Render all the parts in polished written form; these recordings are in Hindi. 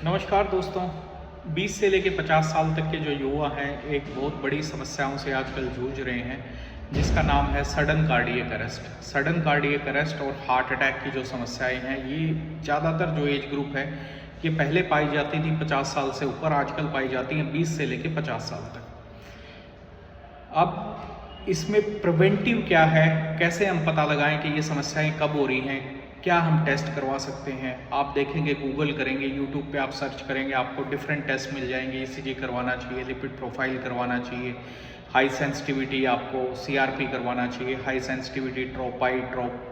नमस्कार दोस्तों। 20 से लेकर 50 साल तक के जो युवा हैं एक बहुत बड़ी समस्याओं से आजकल जूझ रहे हैं, जिसका नाम है sudden cardiac arrest. Sudden cardiac arrest और हार्ट अटैक की जो समस्याएं हैं, ये ज़्यादातर जो एज ग्रुप है ये पहले पाई जाती थी 50 साल से ऊपर, आजकल पाई जाती हैं 20 से लेकर 50 साल तक। अब इसमें प्रिवेंटिव क्या है, कैसे हम पता लगाएं कि ये समस्याएं कब हो रही हैं, क्या हम टेस्ट करवा सकते हैं। आप देखेंगे, गूगल करेंगे, यूट्यूब पे आप सर्च करेंगे, आपको डिफरेंट टेस्ट मिल जाएंगे। ईसीजी करवाना चाहिए, लिपिड प्रोफाइल करवाना चाहिए, हाई सेंसिटिविटी आपको सीआरपी करवाना चाहिए, हाई सेंसिटिविटी ट्रोप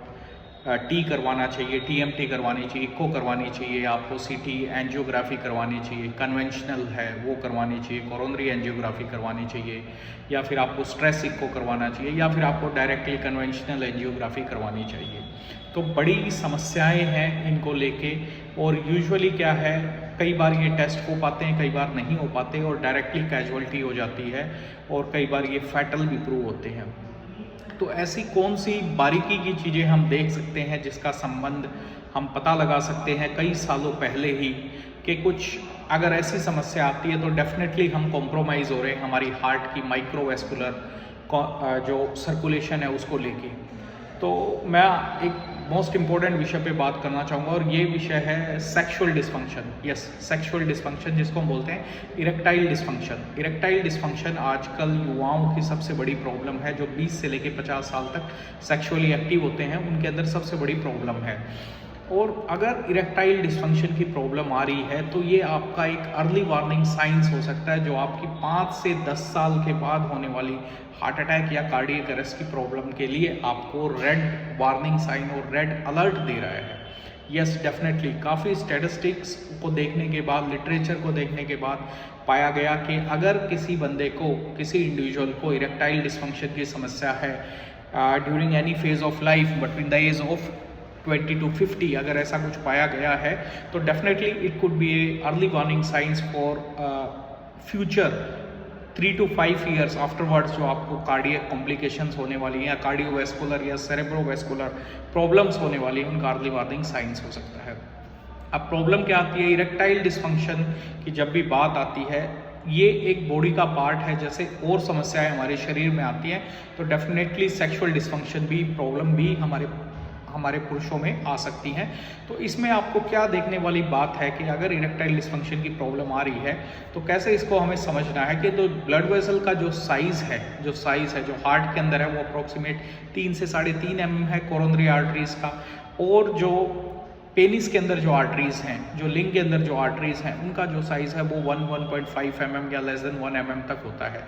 टी करवाना चाहिए, टीएमटी करवानी चाहिए, इको करवानी चाहिए, आपको सीटी एंजियोग्राफी करवानी चाहिए, कन्वेंशनल है वो करवानी चाहिए, कोरोनरी एंजियोग्राफी करवानी चाहिए, या फिर आपको स्ट्रेस इको करवाना चाहिए, या फिर आपको डायरेक्टली कन्वेंशनल एंजियोग्राफी करवानी चाहिए। तो बड़ी समस्याएं हैं इनको लेके, और यूजुअली क्या है, कई बार ये टेस्ट हो पाते हैं, कई बार नहीं हो पाते, और डायरेक्टली कैजुअलिटी हो जाती है, और कई बार ये फैटल भी प्रूव होते हैं। तो ऐसी कौन सी बारीकी की चीज़ें हम देख सकते हैं जिसका संबंध हम पता लगा सकते हैं कई सालों पहले ही, कि कुछ अगर ऐसी समस्या आती है तो डेफिनेटली हम कॉम्प्रोमाइज़ हो रहे हैं हमारी हार्ट की माइक्रोवेस्कुलर जो सर्कुलेशन है उसको लेके। तो मैं एक मोस्ट इम्पॉर्टेंट विषय पे बात करना चाहूँगा, और ये विषय है sexual dysfunction. Yes, sexual dysfunction जिसको हम बोलते हैं इरेक्टाइल डिस्फंक्शन। इरेक्टाइल डिस्फंक्शन आजकल युवाओं की सबसे बड़ी प्रॉब्लम है। जो 20 से लेकर 50 साल तक सेक्सुअली एक्टिव होते हैं उनके अंदर सबसे बड़ी प्रॉब्लम है। और अगर इरेक्टाइल डिस्फंक्शन की प्रॉब्लम आ रही है तो ये आपका एक अर्ली वार्निंग साइंस हो सकता है, जो आपकी 5 से 10 साल के बाद होने वाली हार्ट अटैक या कार्डियक अरेस्ट की प्रॉब्लम के लिए आपको रेड वार्निंग साइन और रेड अलर्ट दे रहा है। यस, डेफिनेटली काफ़ी स्टैटिस्टिक्स को देखने के बाद, लिटरेचर को देखने के बाद पाया गया कि अगर किसी बंदे को, किसी इंडिविजुअल को इरेक्टाइल डिस्फंक्शन की समस्या है during any phase of life between the age of 20 to 50, अगर ऐसा कुछ पाया गया है तो definitely it could be A early warning science for future 3 to 5 years afterwards, जो आपको कार्डियक कॉम्प्लिकेशंस होने वाली हैं या कार्डियोवैस्कुलर या सेरेब्रोवैस्कुलर प्रॉब्लम्स होने वाली हैं, उनका अर्ली वार्निंग साइंस हो सकता है। अब प्रॉब्लम क्या आती है, इरेक्टाइल डिस्फंक्शन की जब भी बात आती है, ये एक बॉडी का पार्ट है। जैसे और समस्याएं हमारे शरीर में आती हैं तो डेफिनेटली सेक्सुअल डिस्फंक्शन भी, प्रॉब्लम भी हमारे पुरुषों में आ सकती हैं। तो इसमें आपको क्या देखने वाली बात है कि अगर इरेक्टाइल डिस्फंक्शन की प्रॉब्लम आ रही है तो कैसे इसको हमें समझना है कि तो ब्लड वेसल का जो साइज़ है, जो हार्ट के अंदर है, वो अप्रॉक्सीमेट 3 से 3.5 mm है कोरोनरी आर्टरीज का, और जो पेनिस के अंदर जो आर्टरीज़ हैं, जो लिंग के अंदर जो आर्टरीज़ हैं, उनका जो साइज़ है वो 1.5 mm या लेस देन 1 mm तक होता है।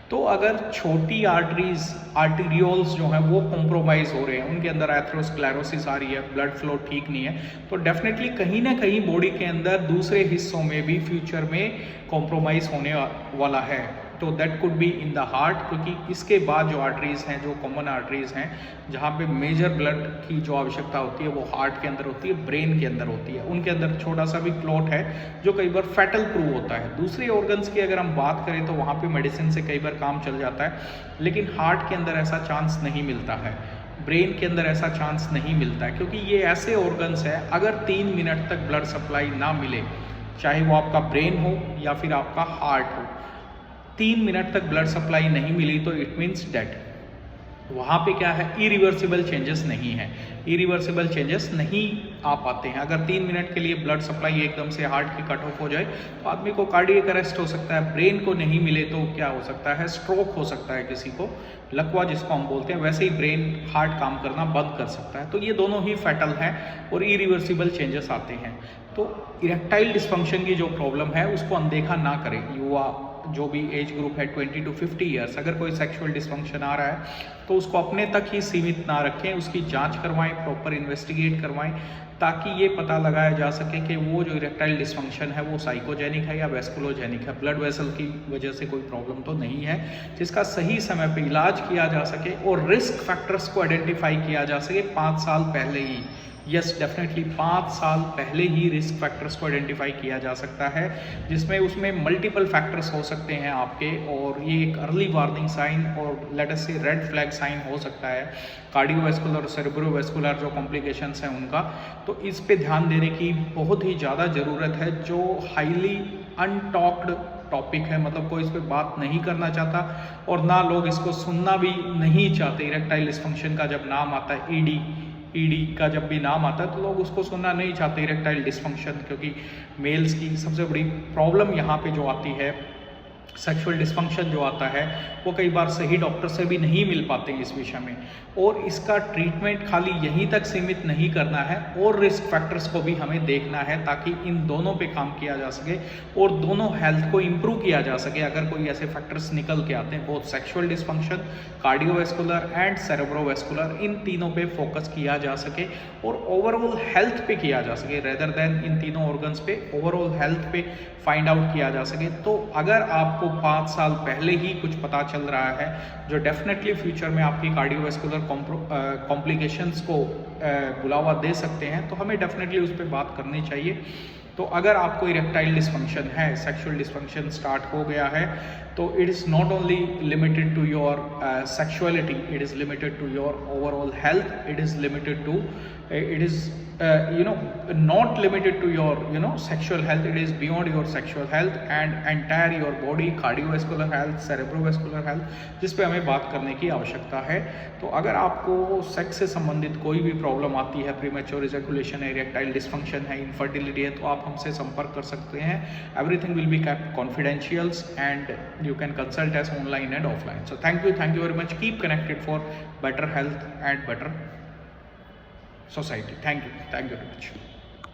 तो अगर छोटी आर्टीरियोल्स जो हैं वो कॉम्प्रोमाइज़ हो रहे हैं, उनके अंदर एथेरोस्क्लेरोसिस आ रही है, ब्लड फ्लो ठीक नहीं है, तो डेफिनेटली कहीं ना कहीं बॉडी के अंदर दूसरे हिस्सों में भी फ्यूचर में कॉम्प्रोमाइज़ होने वाला है। तो that could be in the heart, क्योंकि इसके बाद जो आर्टरीज़ हैं, जो कॉमन आर्टरीज़ हैं, जहाँ पे मेजर ब्लड की जो आवश्यकता होती है वो हार्ट के अंदर होती है, ब्रेन के अंदर होती है। उनके अंदर छोटा सा भी क्लॉट है जो कई बार फैटल प्रूव होता है। दूसरे ऑर्गन्स की अगर हम बात करें तो वहाँ पे मेडिसिन से कई बार काम चल जाता है, लेकिन हार्ट के अंदर ऐसा चांस नहीं मिलता है, ब्रेन के अंदर ऐसा चांस नहीं मिलता है, क्योंकि ये ऐसे ऑर्गन्स हैं अगर 3 मिनट तक ब्लड सप्लाई ना मिले, चाहे वो आपका ब्रेन हो या फिर आपका हार्ट हो, 3 मिनट तक ब्लड सप्लाई नहीं मिली तो इट मीन्स डेड। वहाँ पे क्या है, इरिवर्सिबल चेंजेस नहीं है, इरिवर्सिबल चेंजेस नहीं आ पाते हैं। अगर 3 मिनट के लिए ब्लड सप्लाई एकदम से हार्ट की कट ऑफ हो जाए तो आदमी को कार्डियक अरेस्ट हो सकता है। ब्रेन को नहीं मिले तो क्या हो सकता है, स्ट्रोक हो सकता है, किसी को लकवा जिसको हम बोलते हैं, वैसे ही ब्रेन हार्ट काम करना बंद कर सकता है। तो ये दोनों ही फैटल हैं और इरिवर्सिबल चेंजेस आते हैं। तो इरेक्टाइल डिस्फंक्शन की जो प्रॉब्लम है उसको अनदेखा ना करें। युवा जो भी एज ग्रुप है 20 to 50 ईयर्स, अगर कोई सेक्सुअल डिस्फंक्शन आ रहा है तो उसको अपने तक ही सीमित ना रखें, उसकी जांच करवाएं, प्रॉपर इन्वेस्टिगेट करवाएं, ताकि ये पता लगाया जा सके कि वो जो इरेक्टाइल डिस्फंक्शन है वो साइकोजेनिक है या वेस्कुलोजेनिक है, ब्लड वेसल की वजह से कोई प्रॉब्लम तो नहीं है, जिसका सही समय पे इलाज किया जा सके और रिस्क फैक्टर्स को आइडेंटिफाई किया जा सके 5 साल पहले ही। यस डेफिनेटली 5 साल पहले ही रिस्क फैक्टर्स को आइडेंटिफाई किया जा सकता है, जिसमें उसमें मल्टीपल फैक्टर्स हो सकते हैं आपके, और ये एक अर्ली वार्निंग साइन और लेट अस से रेड फ्लैग साइन हो सकता है कार्डियोवैस्कुलर और सेरेब्रोवैस्कुलर जो कॉम्प्लिकेशंस हैं उनका। तो इस पे ध्यान देने की बहुत ही ज़्यादा ज़रूरत है, जो हाईली अनटॉक्ड टॉपिक है, मतलब कोई इस पर बात नहीं करना चाहता और ना लोग इसको सुनना भी नहीं चाहते। इरेक्टाइल डिस्फंक्शन का जब नाम आता है, ईडी का जब भी नाम आता है तो लोग उसको सुनना नहीं चाहते, इरेक्टाइल डिस्फंक्शन, क्योंकि मेल्स की सबसे बड़ी प्रॉब्लम यहाँ पे जो आती है, सेक्सुअल डिस्फंक्शन जो आता है, वो कई बार सही डॉक्टर से भी नहीं मिल पाते इस विषय में। और इसका ट्रीटमेंट खाली यहीं तक सीमित नहीं करना है, और रिस्क फैक्टर्स को भी हमें देखना है ताकि इन दोनों पे काम किया जा सके और दोनों हेल्थ को इम्प्रूव किया जा सके। अगर कोई ऐसे फैक्टर्स निकल के आते हैं, both sexual dysfunction, cardiovascular and cerebrovascular, इन तीनों पे फोकस किया जा सके और ओवरऑल हेल्थ पे किया जा सके, रेदर देन इन तीनों ऑर्गन्स पे, ओवरऑल हेल्थ पे फाइंड आउट किया जा सके। तो अगर आपको 5 साल पहले ही कुछ पता चल रहा है जो डेफिनेटली फ्यूचर में आपकी कार्डियोवैस्कुलर कॉम्प्लिकेशंस को बुलावा दे सकते हैं, तो हमें डेफिनेटली उस पर बात करनी चाहिए। तो अगर आपको इरेक्टाइल डिस्फंक्शन है, सेक्सुअल डिस्फंक्शन स्टार्ट हो गया है, तो it is not only limited to your sexuality, it is limited to your overall health, it is limited to it is not limited to your sexual health, it is beyond your sexual health and entire your body, cardiovascular health, cerebrovascular health, जिस पे हमें बात करने की आवश्यकता है। तो अगर आपको सेक्स से संबंधित कोई भी प्रॉब्लम आती है, प्रीमेच्योर इजैकुलेशन है, इरेक्टाइल डिस्फंक्शन है, इनफर्टिलिटी है, तो आप हमसे संपर्क कर सकते हैं। Everything will be kept confidentials and you can consult us online and offline. So thank you very much, keep connected for better health and better society. Thank you very much.